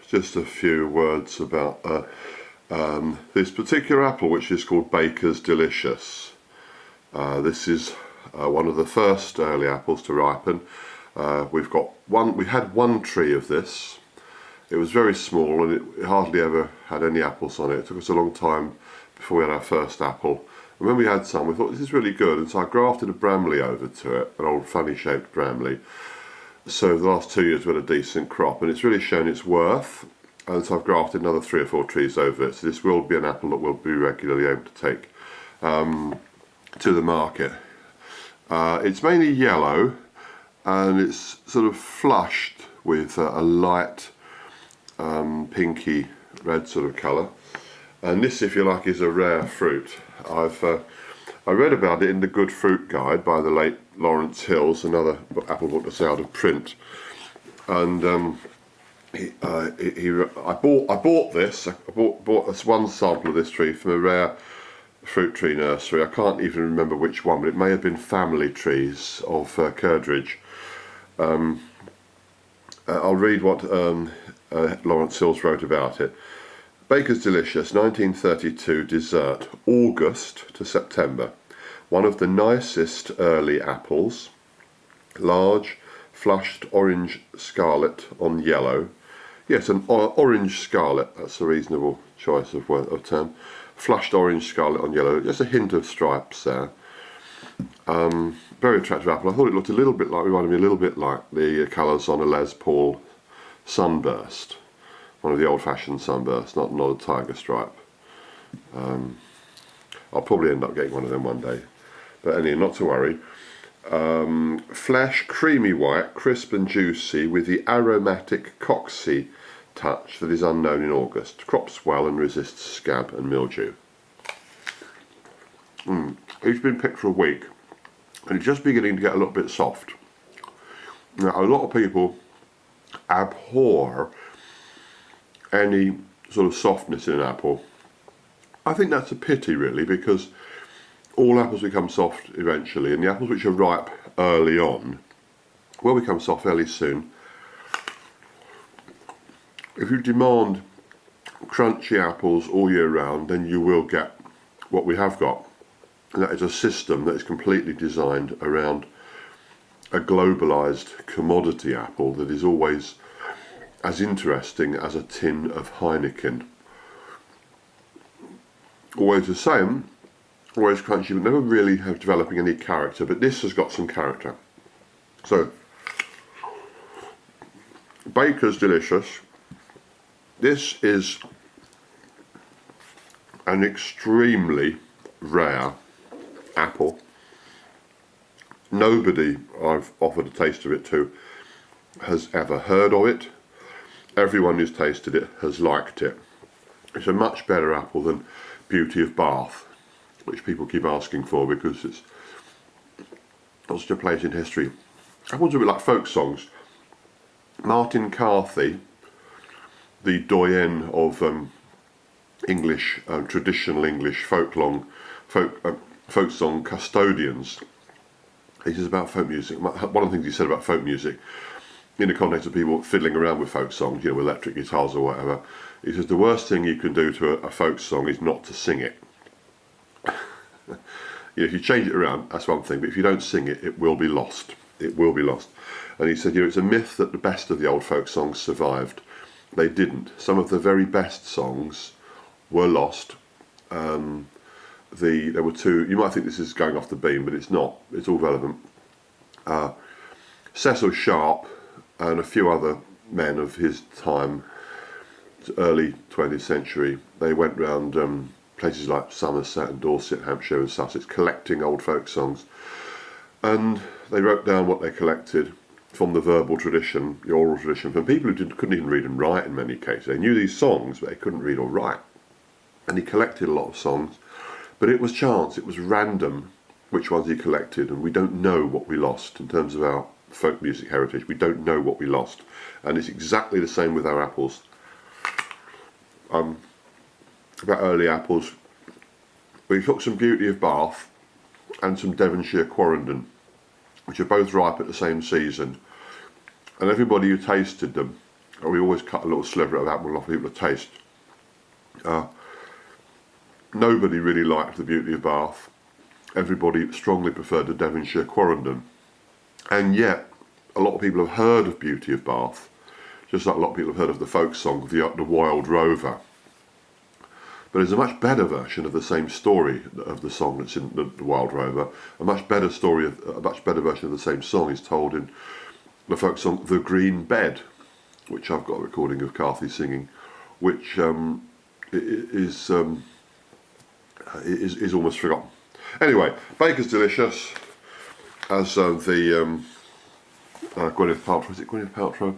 just a few words about this particular apple, which is called Baker's Delicious. This is one of the first early apples to ripen. We had one tree of this. It was very small and it hardly ever had any apples on it. It took us a long time before we had our first apple. And when we had some, we thought this is really good, and so I grafted a Bramley over to it, an old funny shaped Bramley. So the last 2 years we had a decent crop, and it's really shown its worth. And so I've grafted another 3 or 4 trees over it. So this will be an apple that we'll be regularly able to take to the market. It's mainly yellow, and it's sort of flushed with a light pinky red sort of colour. And this, if you like, is a rare fruit. I read about it in the Good Fruit Guide by the late Lawrence Hills, another apple book that's out of print. And I bought this. I bought this one sample of this tree from a rare fruit tree nursery. I can't even remember which one, but it may have been Family Trees of Curdridge. I'll read what Lawrence Hills wrote about it. Baker's Delicious, 1932 dessert, August to September. One of the nicest early apples, large, flushed orange scarlet on yellow. Yes, an orange scarlet, that's a reasonable choice of term. Flushed orange scarlet on yellow, just a hint of stripes there. Very attractive apple. I thought it looked reminded me a little bit like the colours on a Les Paul Sunburst. One of the old-fashioned sunbursts, not a tiger stripe. I'll probably end up getting one of them one day. But anyway, not to worry. Flesh, creamy white, crisp and juicy, with the aromatic coxy touch that is unknown in August. Crops well and resists scab and mildew. It's been picked for a week, and it's just beginning to get a little bit soft. Now, a lot of people abhor any sort of softness in an apple. I think that's a pity, really, because all apples become soft eventually, and the apples which are ripe early on will become soft fairly soon. If you demand crunchy apples all year round, then you will get what we have got, and that is a system that is completely designed around a globalized commodity apple that is always as interesting as a tin of Heineken. Always the same, always crunchy, but never really have developing any character, but this has got some character. So, Baker's Delicious. This is an extremely rare apple. Nobody I've offered a taste of it to has ever heard of it. Everyone who's tasted it has liked it. It's a much better apple than Beauty of Bath, which people keep asking for because it's got such a place in history. Apples are a bit like folk songs. Martin Carthy, the doyen of English, traditional English folk song custodians, he says about folk music, one of the things he said about folk music, in the context of people fiddling around with folk songs, with electric guitars or whatever, he says the worst thing you can do to a folk song is not to sing it. If you change it around, that's one thing, but if you don't sing it, it will be lost. It will be lost. And he said, it's a myth that the best of the old folk songs survived. They didn't. Some of the very best songs were lost. There were two, you might think this is going off the beam, but it's not. It's all relevant. Cecil Sharp and a few other men of his time, early 20th century, they went round places like Somerset and Dorset, Hampshire and Sussex, collecting old folk songs. And they wrote down what they collected from the verbal tradition, the oral tradition, from people who couldn't even read and write in many cases. They knew these songs, but they couldn't read or write. And he collected a lot of songs, but it was chance, it was random which ones he collected, and we don't know what we lost in terms of our folk music heritage. We don't know what we lost. And it's exactly the same with our apples. About early apples, we took some Beauty of Bath and some Devonshire Quarrenden, which are both ripe at the same season, and everybody who tasted them We always cut a little sliver of apple and offer people a taste. Nobody really liked the Beauty of Bath. Everybody strongly preferred the Devonshire Quarrendon. And yet, a lot of people have heard of Beauty of Bath, just like a lot of people have heard of the folk song, the Wild Rover. But there's a much better version of the same story of the song that's in the Wild Rover. A much better version of the same song is told in the folk song The Green Bed, which I've got a recording of Carthy singing, which is almost forgotten. Anyway, Baker's Delicious, as the Gwyneth Paltrow, is it Gwyneth Paltrow?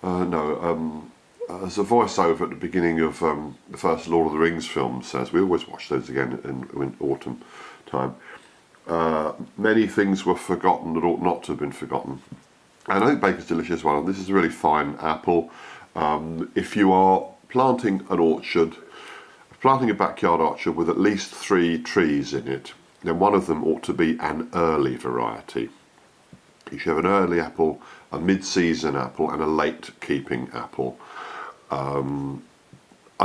No, as a voiceover at the beginning of the first Lord of the Rings film says, we always watch those again in autumn time. Many things were forgotten that ought not to have been forgotten. And I think Baker's Delicious is one, and this is a really fine apple. If you are planting an orchard, planting a backyard orchard with at least 3 trees in it, then one of them ought to be an early variety. You should have an early apple, a mid-season apple, and a late-keeping apple. I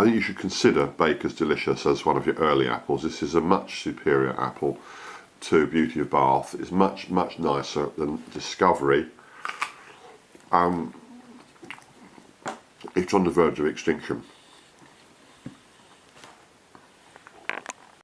think you should consider Baker's Delicious as one of your early apples. This is a much superior apple to Beauty of Bath. It's much, much nicer than Discovery. It's on the verge of extinction.